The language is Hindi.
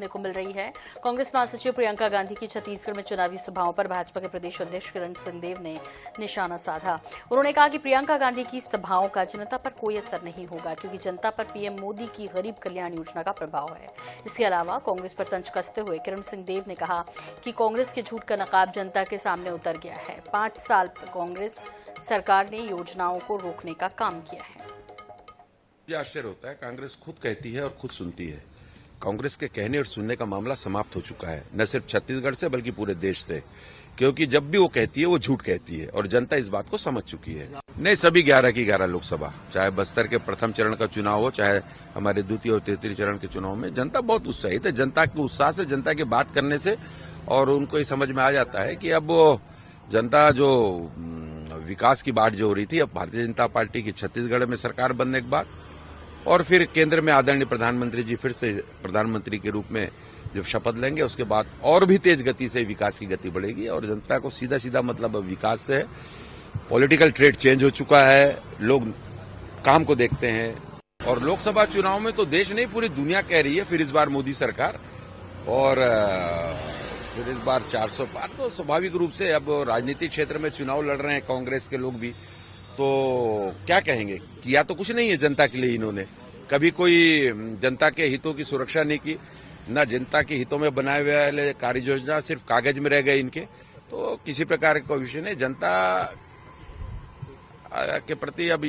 देखने को मिल रही है। कांग्रेस महासचिव प्रियंका गांधी की छत्तीसगढ़ में चुनावी सभाओं पर भाजपा के प्रदेश अध्यक्ष किरण सिंहदेव ने निशाना साधा। उन्होंने कहा कि प्रियंका गांधी की सभाओं का जनता पर कोई असर नहीं होगा, क्योंकि जनता पर पीएम मोदी की गरीब कल्याण योजना का प्रभाव है। इसके अलावा कांग्रेस पर तंज कसते हुए किरण सिंहदेव ने कहा कि कांग्रेस के झूठ का नकाब जनता के सामने उतर गया है। 5 साल कांग्रेस सरकार ने योजनाओं को रोकने का काम किया है। मुझे आश्चर्य होता है, कांग्रेस खुद कहती है और खुद सुनती है। कांग्रेस के कहने और सुनने का मामला समाप्त हो चुका है, न सिर्फ छत्तीसगढ़ से बल्कि पूरे देश से, क्योंकि जब भी वो कहती है वो झूठ कहती है और जनता इस बात को समझ चुकी है। नहीं, सभी 11 की 11 लोकसभा, चाहे बस्तर के प्रथम चरण का चुनाव हो, चाहे हमारे द्वितीय और तृतीय चरण के चुनाव में, जनता बहुत उत्साहित है। जनता के उत्साह से, जनता की बात करने से, और उनको ये समझ में आ जाता है कि अब वो जनता जो विकास की बात जो हो रही थी, अब भारतीय जनता पार्टी की छत्तीसगढ़ में सरकार बनने के बाद और फिर केंद्र में आदरणीय प्रधानमंत्री जी फिर से प्रधानमंत्री के रूप में जब शपथ लेंगे, उसके बाद और भी तेज गति से विकास की गति बढ़ेगी और जनता को सीधा सीधा मतलब विकास से है। पॉलिटिकल ट्रेड चेंज हो चुका है, लोग काम को देखते हैं। और लोकसभा चुनाव में तो देश नहीं, पूरी दुनिया कह रही है फिर इस बार मोदी सरकार, और फिर इस बार 400 पार। तो स्वाभाविक रूप से अब राजनीतिक क्षेत्र में चुनाव लड़ रहे हैं कांग्रेस के लोग भी, तो क्या कहेंगे, किया तो कुछ नहीं है जनता के लिए। इन्होंने कभी कोई जनता के हितों की सुरक्षा नहीं की, न जनता के हितों में बनाए हुए कार्य योजना सिर्फ कागज में रह गए इनके। तो किसी प्रकार का विषय नहीं, जनता के प्रति अब